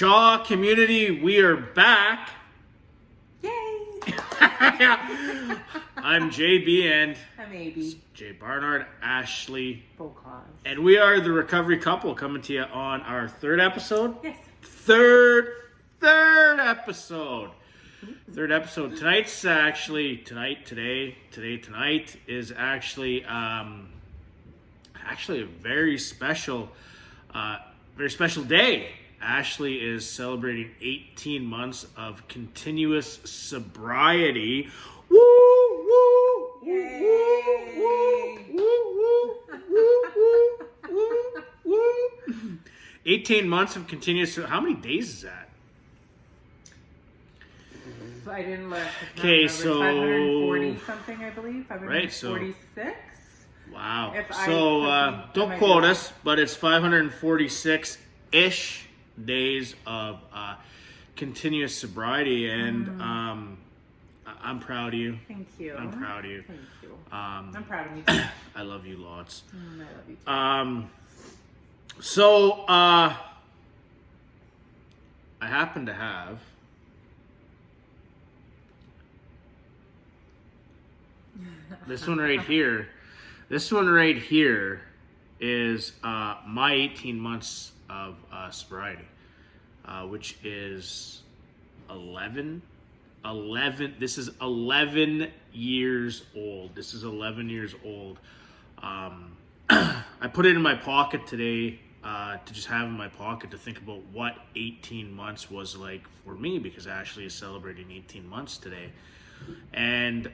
Shaw community, we are back. Yay! I'm JB and I'm AB. Jay Barnard, Ashley, Bocause. and we are the recovery couple coming to you on our third episode. Yes. Third episode. Third episode. Tonight's actually tonight is actually a very special day. Ashley is celebrating 18 months of continuous sobriety. Woo, woo, Yay. woo, woo, woo, woo, woo. 18 months of continuous. How many days is that? I didn't look. Okay, so 540 something, I believe. 546. Wow. If I So could be- don't am I quote good? us, but it's 546-ish days of continuous sobriety, and I'm proud of you. Thank you. I'm proud of you. Thank you. I'm proud of me too. I love you lots. I love you too. So I happen to have this one right here. This one right here is my 18 months of sobriety, which is 11. This is 11 years old. This is 11 years old. I put it in my pocket today to just have in my pocket to think about what 18 months was like for me, because Ashley is celebrating 18 months today. And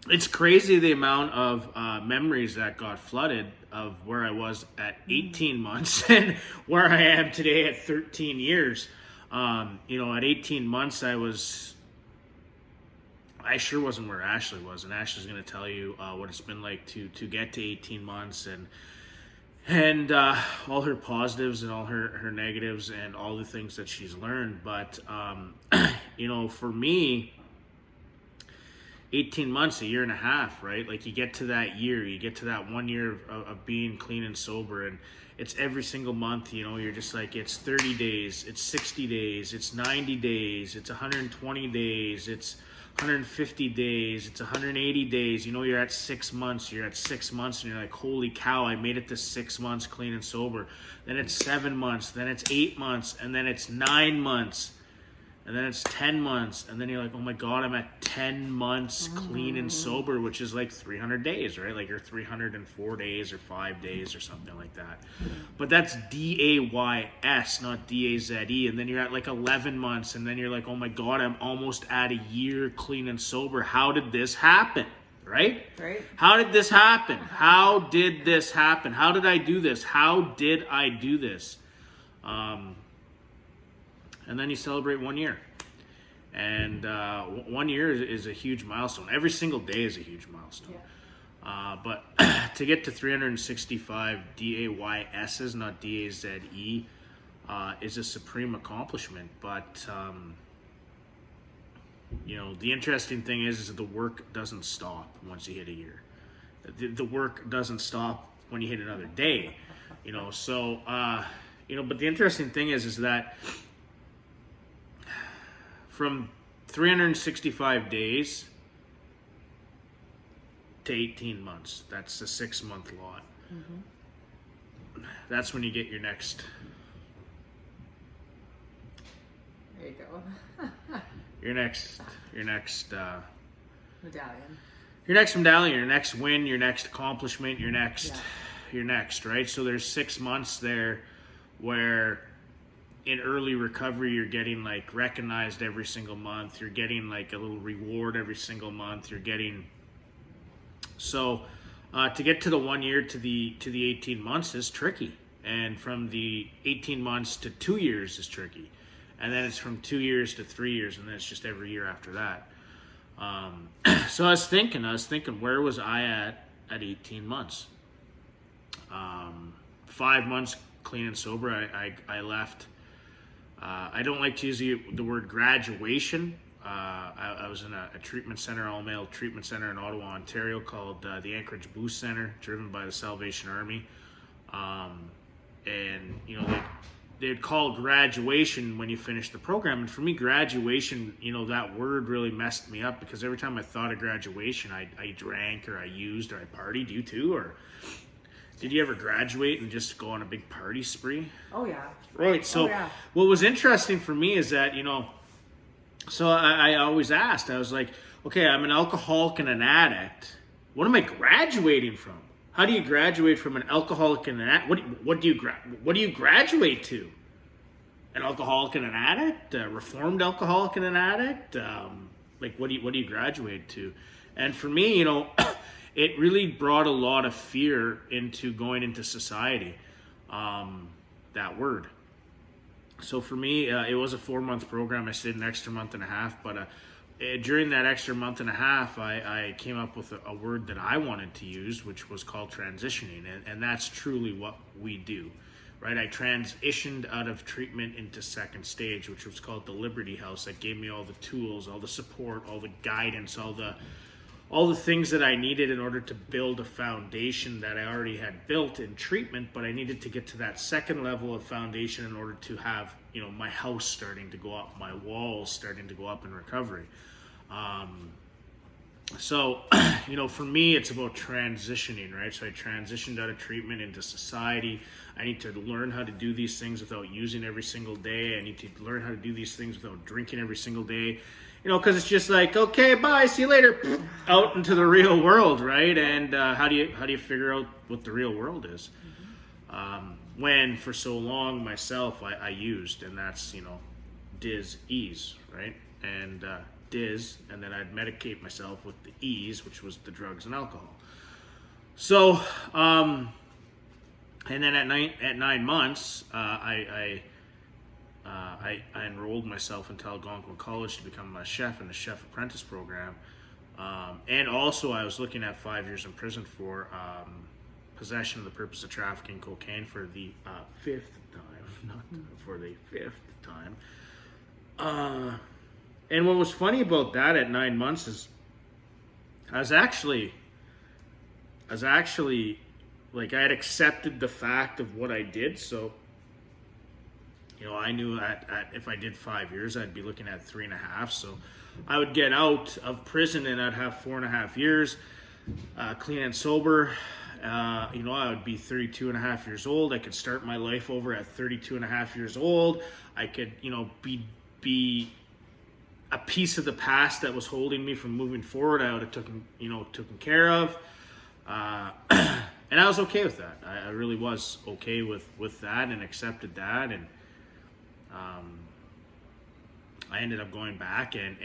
it's crazy the amount of memories that got flooded of where I was at 18 months and where I am today at 13 years. At 18 months, I sure wasn't where Ashley was, and Ashley's going to tell you what it's been like to get to 18 months and all her positives and all her negatives and all the things that she's learned. But, for me, 18 months, a year and a half, right? Like you get to that year, you get to that 1 year of being clean and sober, and it's every single month, you're just like, it's 30 days, it's 60 days, it's 90 days, it's 120 days, it's 150 days, it's 180 days, you're at 6 months, and you're like, holy cow, I made it to 6 months clean and sober. Then it's 7 months, then it's 8 months, and then it's 9 months. And then it's 10 months, and then you're like, oh my God, I'm at 10 months clean and sober, which is like 300 days, right? Like you're 304 days or 5 days or something like that. But that's DAYS, not DAZE. And then you're at like 11 months, and then you're like, oh my God, I'm almost at a year clean and sober. How did this happen? Right? How did this happen? How did this happen? How did I do this? How did I do this? And then you celebrate 1 year. And 1 year is a huge milestone. Every single day is a huge milestone. Yeah. But to get to 365 DAYS's, not DAZE, is a supreme accomplishment. But, the interesting thing is the work doesn't stop once you hit a year. The work doesn't stop when you hit another day. So, but the interesting thing is that from 365 days to 18 months, that's a 6 month lot. Mm-hmm. That's when you get your next. There you go. your next medallion. Your next medallion, your next win, your next accomplishment, your next, right? So there's 6 months there where in early recovery, you're getting like recognized every single month. You're getting like a little reward every single month. You're getting to get to the 1 year to the 18 months is tricky, and from the 18 months to 2 years is tricky, and then it's from 2 years to 3 years, and then it's just every year after that. So I was thinking, where was I at 18 months? 5 months clean and sober, I left. I don't like to use the word graduation. I was in a treatment center, all-male treatment center in Ottawa, Ontario, called the Anchorage Boost Center, driven by the Salvation Army. And, you know, they'd call graduation when you finish the program. And for me, graduation, you know, that word really messed me up, because every time I thought of graduation, I drank or I used or I partied. You too? Or did you ever graduate and just go on a big party spree? Oh, yeah. Right. So what was interesting for me is that, you know, so I always asked, I was like, okay, I'm an alcoholic and an addict. What am I graduating from? How do you graduate from an alcoholic and an addict? What do you graduate to? An alcoholic and an addict? A reformed alcoholic and an addict? Like, what do you graduate to? And for me, you know, it really brought a lot of fear into going into society, that word. So for me, it was a 4-month program. I stayed an extra month and a half, but during that extra month and a half, I came up with a word that I wanted to use, which was called transitioning, and that's truly what we do, right? I transitioned out of treatment into second stage, which was called the Liberty House. That gave me all the tools, all the support, all the guidance, all the things that I needed in order to build a foundation that I already had built in treatment, but I needed to get to that second level of foundation in order to have, you know, my house starting to go up, my walls starting to go up in recovery. So, you know, for me, it's about transitioning, right? So I transitioned out of treatment into society. I need to learn how to do these things without using every single day. I need to learn how to do these things without drinking every single day. You know, because it's just like, okay, bye, see you later, out into the real world, right? And how do you figure out what the real world is? When for so long myself I used, and that's, you know, Diz, ease, right? And Diz, and then I'd medicate myself with the ease, which was the drugs and alcohol. So, and then at 9 months, I enrolled myself into Algonquin College to become a chef in the chef apprentice program. And also I was looking at 5 years in prison for possession of the purpose of trafficking cocaine for the 5th time, not for the 5th time. And what was funny about that at 9 months is I was actually like, I had accepted the fact of what I did. So, you know, I knew if I did 5 years, I'd be looking at 3.5. So I would get out of prison and I'd have 4.5 years, clean and sober. You know, I would be 32.5 years old. I could start my life over at 32.5 years old. I could, you know, be a piece of the past that was holding me from moving forward. I would have taken care of. And I was okay with that. I really was okay with that and accepted that. And I ended up going back and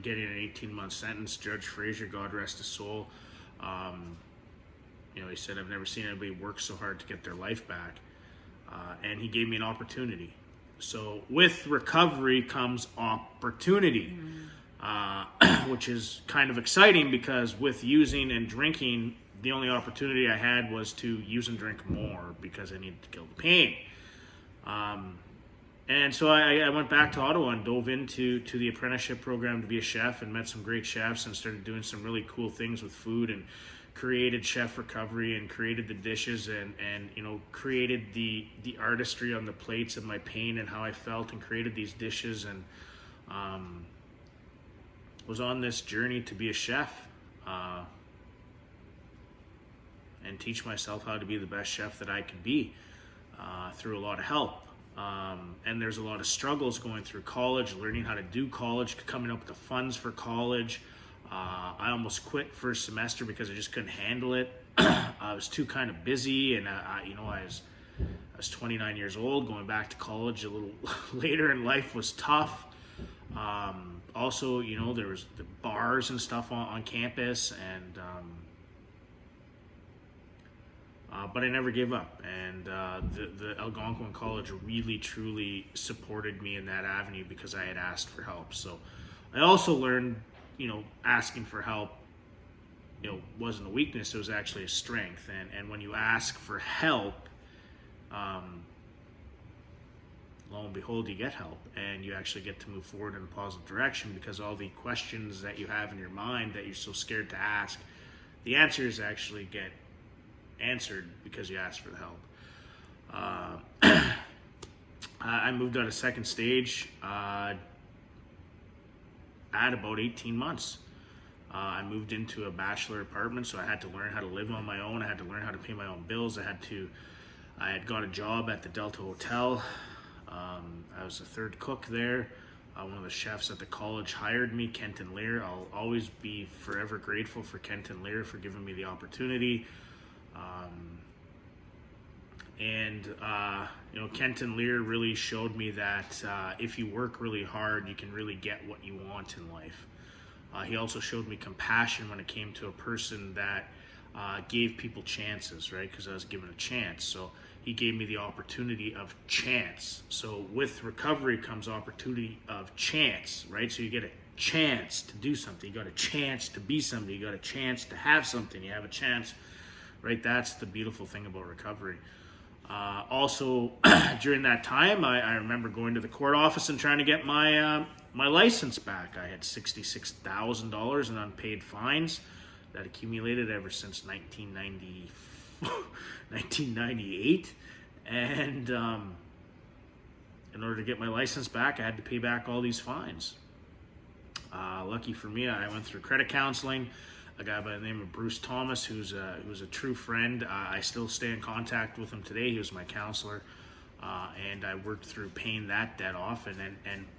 getting an 18-month sentence. Judge Frazier, God rest his soul, you know, he said, I've never seen anybody work so hard to get their life back. And he gave me an opportunity. So with recovery comes opportunity, which is kind of exciting, because with using and drinking, the only opportunity I had was to use and drink more because I needed to kill the pain. And so I went back to Ottawa and dove into the apprenticeship program to be a chef, and met some great chefs and started doing some really cool things with food, and created Chef Recovery and created the dishes and you know, created the artistry on the plates of my pain and how I felt, and created these dishes, and was on this journey to be a chef and teach myself how to be the best chef that I could be through a lot of help. And there's a lot of struggles going through college, learning how to do college, coming up with the funds for college. I almost quit first semester because I just couldn't handle it. I was too kind of busy, and I was 29 years old. Going back to college a little later in life was tough. Also, you know, there was the bars and stuff on campus, and but I never gave up. And the Algonquin College really, truly supported me in that avenue because I had asked for help. So I also learned, asking for help, wasn't a weakness, it was actually a strength. And when you ask for help, lo and behold, you get help, and you actually get to move forward in a positive direction, because all the questions that you have in your mind that you're so scared to ask, the answers actually get answered because you asked for the help. I moved out of second stage at about 18 months. I moved into a bachelor apartment, so I had to learn how to live on my own. I had to learn how to pay my own bills. I had got a job at the Delta Hotel. I was a third cook there. One of the chefs at the college hired me, Kenton Lear. I'll always be forever grateful for Kenton Lear for giving me the opportunity. Kenton Lear really showed me that if you work really hard, you can really get what you want in life. He also showed me compassion when it came to a person that gave people chances, right? Because I was given a chance. So he gave me the opportunity of chance. So with recovery comes opportunity of chance, right? So you get a chance to do something. You got a chance to be somebody. You got a chance to have something. You have a chance, right? That's the beautiful thing about recovery. Also, during that time, I remember going to the court office and trying to get my license back. I had $66,000 in unpaid fines that accumulated ever since 1998. And in order to get my license back, I had to pay back all these fines. Lucky for me, I went through credit counseling. A guy by the name of Bruce Thomas, who's a true friend. I still stay in contact with him today. He was my counselor, and I worked through paying that debt off, and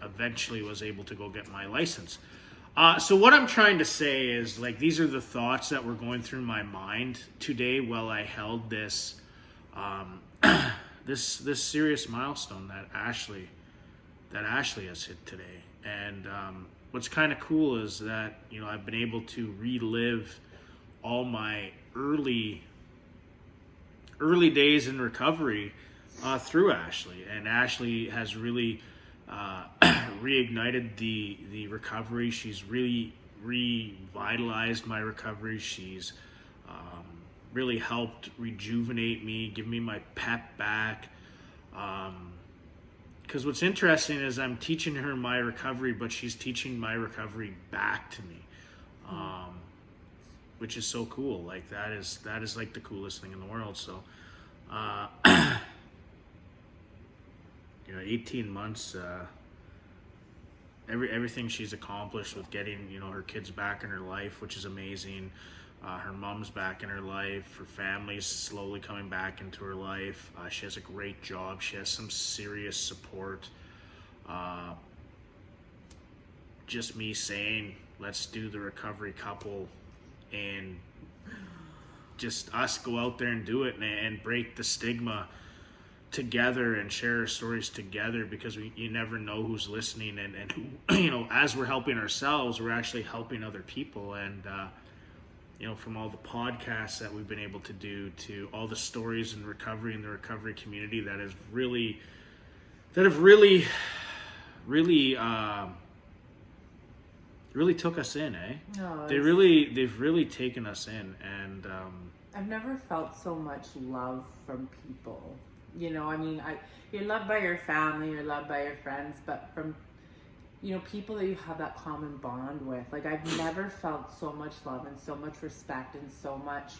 eventually was able to go get my license. So what I'm trying to say is, like, these are the thoughts that were going through my mind today while I held this this serious milestone that Ashley has hit today. And what's kind of cool is that, I've been able to relive all my early days in recovery through Ashley. And Ashley has really reignited the recovery. She's really revitalized my recovery. She's really helped rejuvenate me, give me my pep back. Because what's interesting is I'm teaching her my recovery, but she's teaching my recovery back to me, which is so cool. Like, that is like the coolest thing in the world. So, 18 months, everything she's accomplished with getting, her kids back in her life, which is amazing. Her mom's back in her life. Her family's slowly coming back into her life. She has a great job. She has some serious support. Just me saying, let's do the recovery couple, and just us go out there and do it and break the stigma together and share our stories together, because you never know who's listening, and who, as we're helping ourselves, we're actually helping other people. And from all the podcasts that we've been able to do, to all the stories in recovery and the recovery community that have really took us in, eh? No, they've really taken us in. And I've never felt so much love from people. You're loved by your family, you're loved by your friends, but from people that you have that common bond with. Like, I've never felt so much love and so much respect and so much,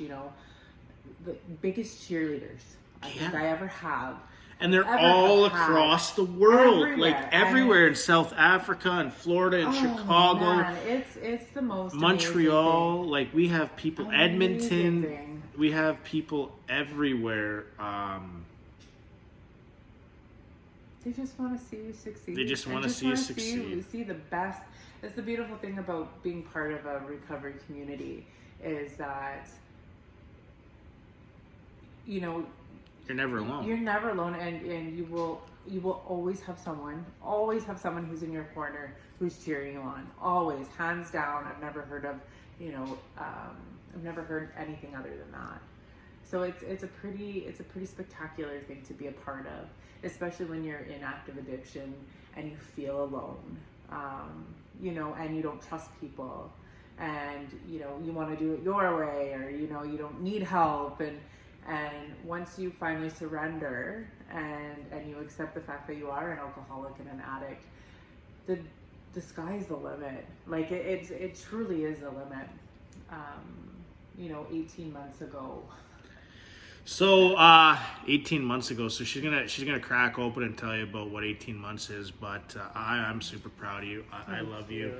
the biggest cheerleaders I think I ever have. And they're all across the world, everywhere in South Africa and Florida and Chicago. Man, it's the most Montreal. Like, we have people, Edmonton. We have people everywhere. They just want to see you succeed. They just want to see you succeed. See the best. That's the beautiful thing about being part of a recovery community, is that, you're never alone. You're never alone, and you will always have someone who's in your corner, who's cheering you on. Always, hands down. I've never heard of, I've never heard anything other than that. So it's a pretty spectacular thing to be a part of, especially when you're in active addiction and you feel alone. you know, and you don't trust people, and you know, you want to do it your way, or you know, you don't need help, and once you finally surrender and you accept the fact that you are an alcoholic and an addict, the sky's the limit. Like it truly is the limit. You know, 18 months ago. So 18 months ago, so she's gonna crack open and tell you about what 18 months is, but I'm super proud of you. I love you.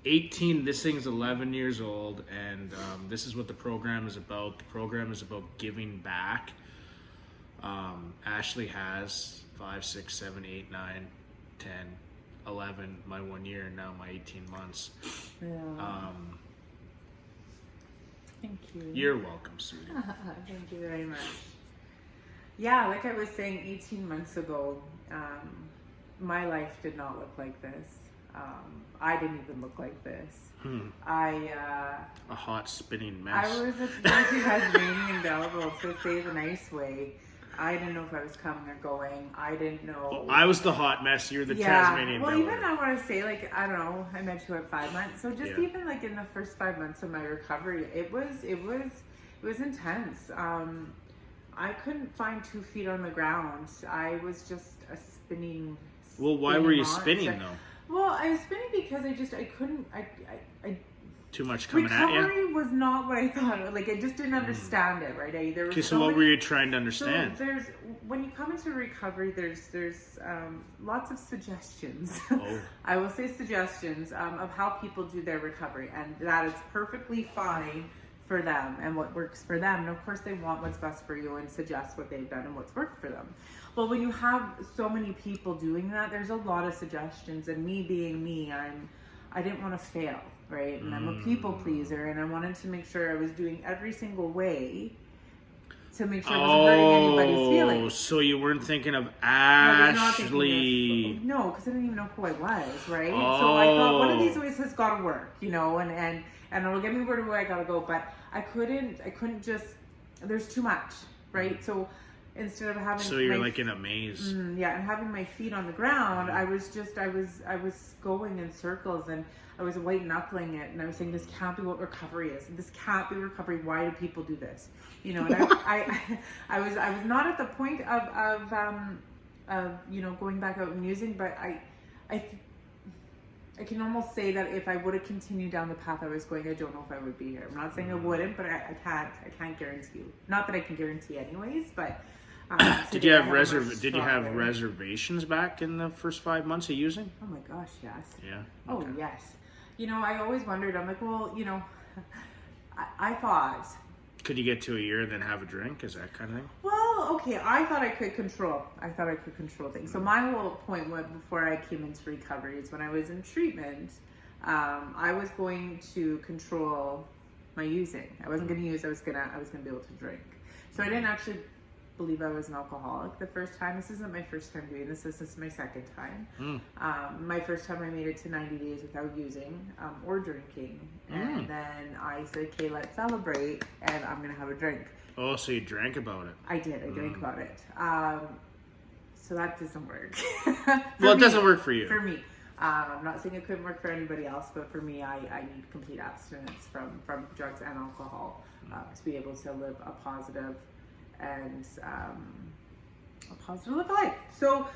18, this thing's 11 years old, and this is what the program is about. The program is about giving back. Ashley has 5, 6, 7, 8, 9, 10, 11, my 1 year, and now my 18 months. Yeah. Thank you. You're welcome, sweetie. Thank you very much. Yeah, like I was saying, 18 months ago, my life did not look like this. I didn't even look like this. A hot spinning mess. I was a Tasmanian devil, to say the nice way. I didn't know if I was coming or going. I didn't know. Well, I was the hot mess. You're the Tasmanian Well, devil. even I want to say, like, I don't know. I met you at 5 months, so just even like in the first 5 months of my recovery, it was intense. I couldn't find 2 feet on the ground. I was just a spinning. Well, why were you monster. spinning though? Well, I was spinning because I couldn't. Too much coming at you? Recovery was not what I thought. Like, I just didn't understand it, right? Okay, so what were you trying to understand? So when you come into recovery, there's lots of suggestions. Oh. I will say suggestions of how people do their recovery, and that is perfectly fine for them and what works for them. And of course, they want what's best for you and suggest what they've done and what's worked for them. Well, when you have so many people doing that, there's a lot of suggestions. And me being me, I didn't want to fail. Right, and I'm a people pleaser, and I wanted to make sure I was doing every single way to make sure I wasn't hurting anybody's feelings. So you weren't thinking of I was not thinking Ashley? no, because I didn't even know who I was, right? So I thought one of these ways has got to work, you know, and it'll get me where I gotta go. But I couldn't just. There's too much, right? So instead of having you're like in a maze. Yeah, and having my feet on the ground, I was going in circles, and I was white knuckling it, and I was saying, this can't be what recovery is. This can't be recovery. Why do people do this? You know, and I was not at the point of you know, going back out and using, but I can almost say that if I would have continued down the path I was going, I don't know if I would be here. I'm not saying I wouldn't, but I can't guarantee you. Not that I can guarantee anyways, but. Did you have reservations back in the first 5 months of using? Oh my gosh, yes. Yeah. Okay. Oh yes. You know, I always wondered. I'm like, well, you know, I thought. Could you get to a year and then have a drink? Is that kind of thing? Well, okay. I thought I could control things. So my whole point before I came into recovery is when I was in treatment, I was going to control my using. I wasn't going to use. I was gonna be able to drink. So I didn't actually believe I was an alcoholic the first time. This isn't my first time doing this. This is my second time. My first time I made it to 90 days without using or drinking. And then I said, okay, let's celebrate, and I'm going to have a drink. Oh, so you drank about it. I did. I drank about it. So that doesn't work. Well, it doesn't work for you. For me. I'm not saying it couldn't work for anybody else, but for me, I need complete abstinence from drugs and alcohol to be able to live a positive and a positive life. So,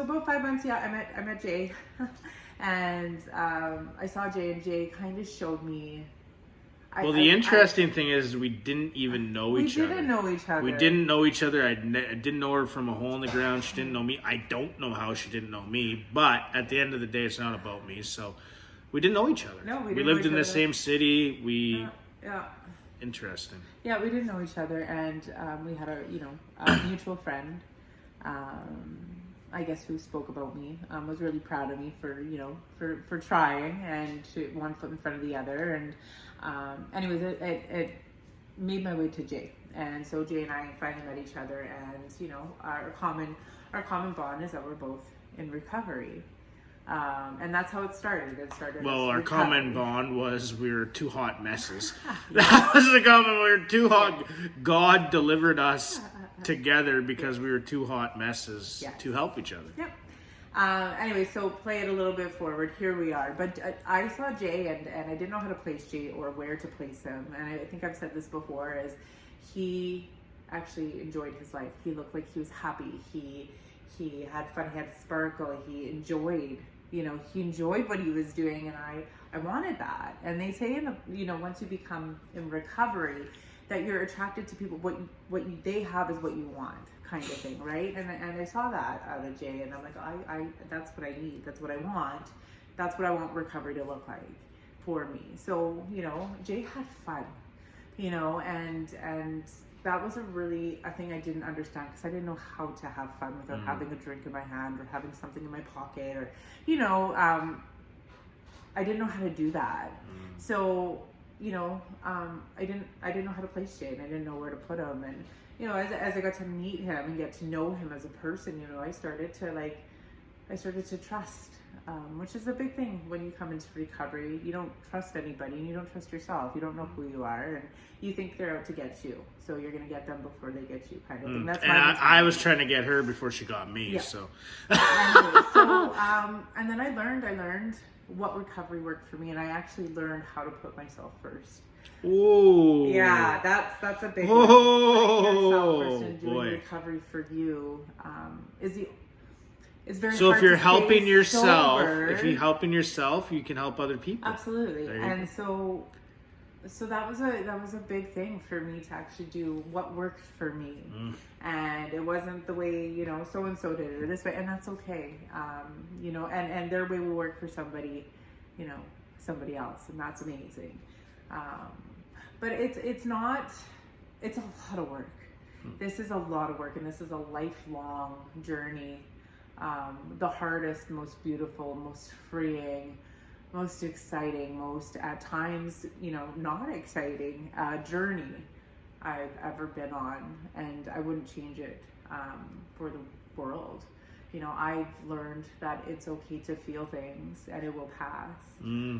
about 5 months, I met Jay, and I saw Jay, and Jay kind of showed me. Well, the interesting thing is we didn't even know each other. We didn't know each other. We didn't know each other. I didn't know her from a hole in the ground. She didn't know me. I don't know how she didn't know me. But at the end of the day, it's not about me. So we didn't know each other. No, we lived in the same city. Yeah. Interesting. Yeah, we didn't know each other, and we had a mutual friend. I guess who spoke about me, was really proud of me for trying and to one foot in front of the other. And anyways, it made my way to Jay, and so Jay and I finally met each other, and our common bond is that we're both in recovery. And that's how it started. Well, as our recovery. common bond was we were two hot messes. That was the common. We were two hot. God delivered us together because we were two hot messes Yes. to help each other. Yep. Anyway, so play it a little bit forward. Here we are. But I saw Jay, and I didn't know how to place Jay or where to place him. And I think I've said this before, is he actually enjoyed his life. He looked like he was happy. He had fun. He had sparkle. He enjoyed, he enjoyed what he was doing. And I wanted that. And they say, once you become in recovery, that you're attracted to people. What they have is what you want, kind of thing, right? And I saw that out of Jay, and I'm like, I that's what I need. That's what I want. That's what I want recovery to look like for me. So Jay had fun, and that was a thing I didn't understand, because I didn't know how to have fun without having a drink in my hand or having something in my pocket, or I didn't know how to do that. So I didn't know how to place Jay, and I didn't know where to put him. And as I got to meet him and get to know him as a person, I started to trust, which is a big thing when you come into recovery. You don't trust anybody, and you don't trust yourself. You don't know who you are, and you think they're out to get you, so you're gonna get them before they get you, kind of thing. That's I was trying to get her before she got me. Yeah. So Anyway, and then I learned what recovery worked for me, and I actually learned how to put myself first. Ooh. Yeah, that's a big one. Yourself first, and doing Boy. recovery for you is very So hard if you're to helping stay yourself, sober. if you're helping yourself, you can help other people. Absolutely. There you And so that was a big thing for me to actually do what worked for me. And it wasn't the way, so and so did it, or this way, and that's okay. And their way will work for somebody, somebody else, and that's amazing. But it's a lot of work. This is a lot of work, and this is a lifelong journey. The hardest, most beautiful, most freeing, most exciting, most at times, not exciting journey I've ever been on, and I wouldn't change it for the world. I've learned that it's okay to feel things and it will pass.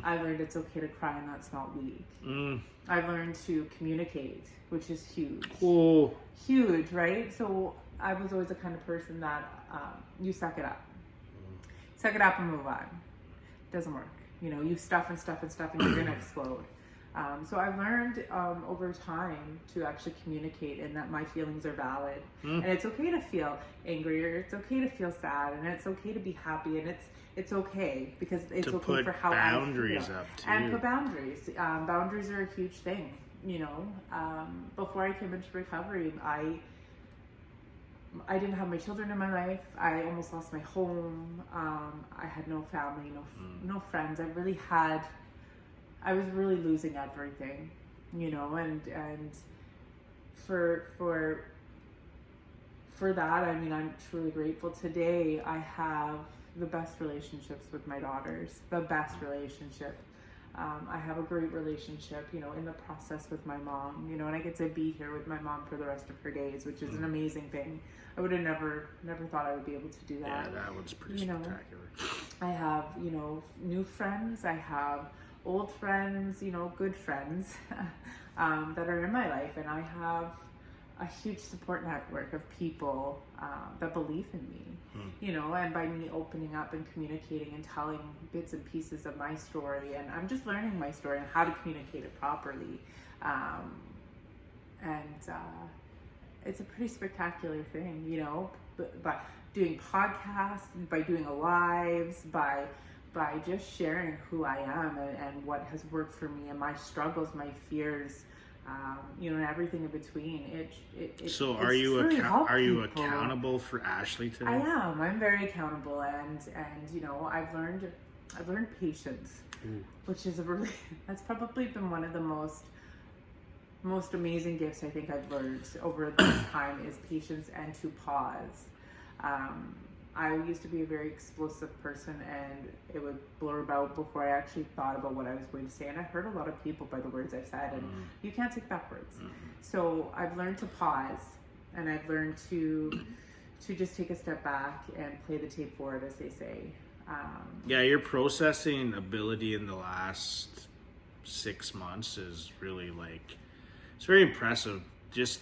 I've learned it's okay to cry, and that's not weak. I've learned to communicate, which is huge. Cool. Huge, right? So I was always the kind of person that you suck it up. Suck it up and move on. Doesn't work. You stuff and stuff and stuff, and you're going to explode. So I've learned over time to actually communicate, and that my feelings are valid. And it's okay to feel angry, or it's okay to feel sad, and it's okay to be happy, and it's okay, because it's To okay put for how boundaries I feel. up, too. And put boundaries. Boundaries are a huge thing. Before I came into recovery, I didn't have my children in my life. I almost lost my home. I had no family, no friends. I was really losing everything, and for that, I'm truly grateful. Today, I have the best relationships with my daughters, the best relationship. I have a great relationship, in the process with my mom, and I get to be here with my mom for the rest of her days, which is an amazing thing. I would have never thought I would be able to do that. Yeah, that one's pretty spectacular. I have, new friends. I have old friends, good friends that are in my life, and I have a huge support network of people that believe in me, and by me opening up and communicating and telling bits and pieces of my story, and I'm just learning my story and how to communicate it properly, it's a pretty spectacular thing, by doing podcasts, by doing lives, by just sharing who I am and what has worked for me, and my struggles, my fears, and everything in between. So are you accountable for Ashley today? I am. I'm very accountable, and I've learned patience, which is that's probably been one of the most amazing gifts I think I've learned over this time, is patience and to pause. I used to be a very explosive person, and it would blurb out before I actually thought about what I was going to say. And I hurt a lot of people by the words I said, and you can't take back words. So I've learned to pause, and I've learned to just take a step back and play the tape forward, as they say. Yeah, your processing ability in the last 6 months is really like, it's very impressive. Just,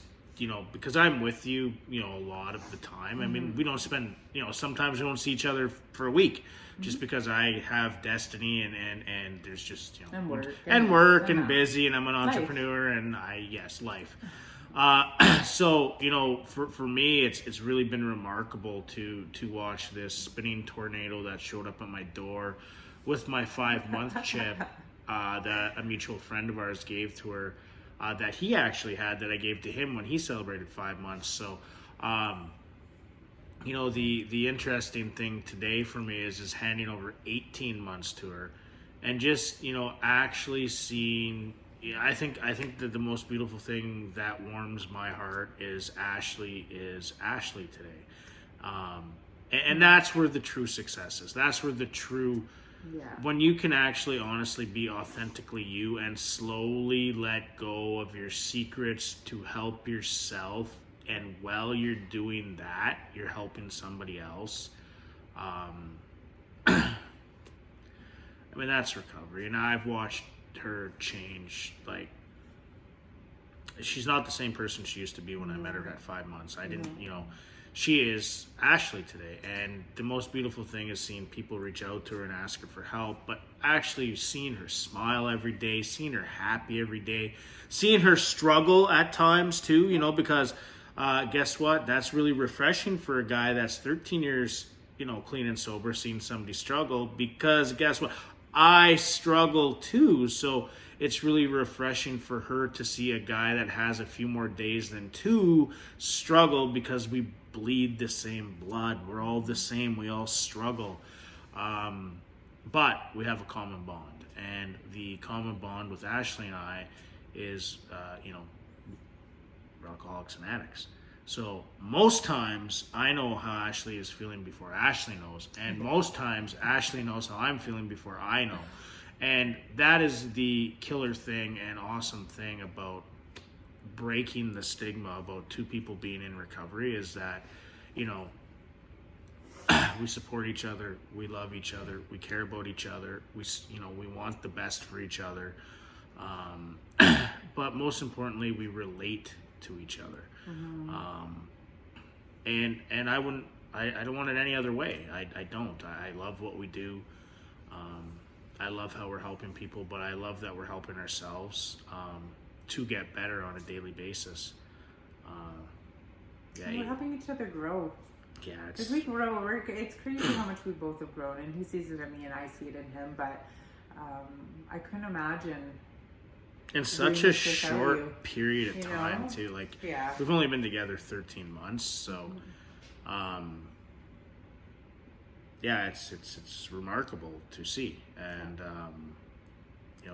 because I'm with you, a lot of the time. I mean, we don't spend, sometimes we don't see each other for a week just because I have destiny and there's just, And work. And busy, and I'm an entrepreneur and life. So, for me, it's really been remarkable to watch this spinning tornado that showed up at my door with my 5-month chip that a mutual friend of ours gave to her, that he actually had, that I gave to him when he celebrated 5 months. So, the interesting thing today for me is handing over 18 months to her, and just, actually seeing. Yeah, I think that the most beautiful thing that warms my heart is Ashley today, and that's where the true success is. That's where the true, when you can actually honestly be authentically you and slowly let go of your secrets to help yourself, and while you're doing that, you're helping somebody else. I mean, that's recovery, and I've watched her change. Like, she's not the same person she used to be when I met her at 5 months. I didn't, she is Ashley today, and the most beautiful thing is seeing people reach out to her and ask her for help, but actually seeing her smile every day, seeing her happy every day, seeing her struggle at times too, because guess what, that's really refreshing for a guy that's 13 years clean and sober, seeing somebody struggle, because guess what, I struggle too. So it's really refreshing for her to see a guy that has a few more days than 2 struggle, because we bleed the same blood. We're all the same. We all struggle. But we have a common bond. And the common bond with Ashley and I is, we're alcoholics and addicts. So most times I know how Ashley is feeling before Ashley knows, and most times Ashley knows how I'm feeling before I know. And that is the killer thing and awesome thing about breaking the stigma about 2 people being in recovery, is that, we support each other, we love each other, we care about each other, we want the best for each other, but most importantly, we relate to each other. And I don't want it any other way. I don't. I love what we do. I love how we're helping people, but I love that we're helping ourselves to get better on a daily basis. We're helping each other grow. Yeah, because we grow. It's crazy how much we both have grown, and he sees it in me, and I see it in him. But I couldn't imagine. In such a short period of time, too. Like, we've only been together 13 months, so it's remarkable to see. And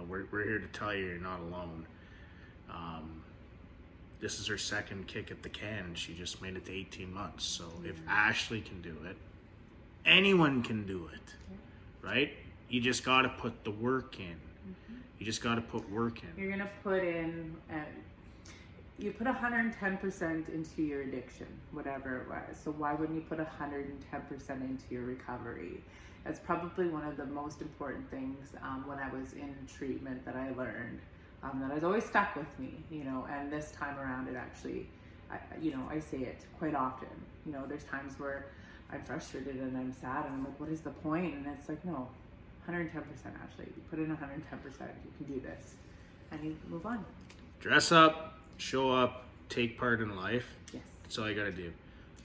we're here to tell you you're not alone. This is her second kick at the can, and she just made it to 18 months. So if Ashley can do it, anyone can do it, right? You just got to put the work in. You just got to put work in. You're going to put in, you put 110% into your addiction, whatever it was. So why wouldn't you put 110% into your recovery? That's probably one of the most important things when I was in treatment that I learned, that has always stuck with me, and this time around it actually, I say it quite often. There's times where I'm frustrated and I'm sad and I'm like, what is the point? And it's like, no. 110%, Ashley. You put in 110%. You can do this. And you move on. Dress up, show up, take part in life. Yes. That's all you got to do.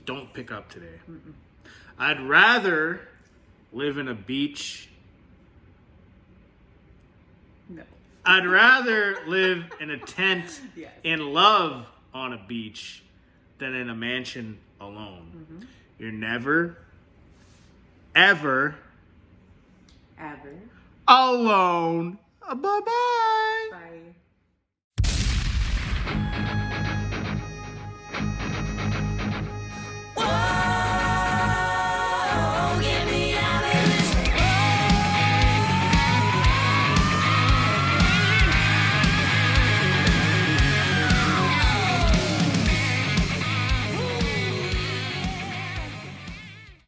Don't pick up today. I'd rather live in a beach. No. I'd rather live in a tent in love on a beach than in a mansion alone. You're never, ever alone. Bye-bye. Bye.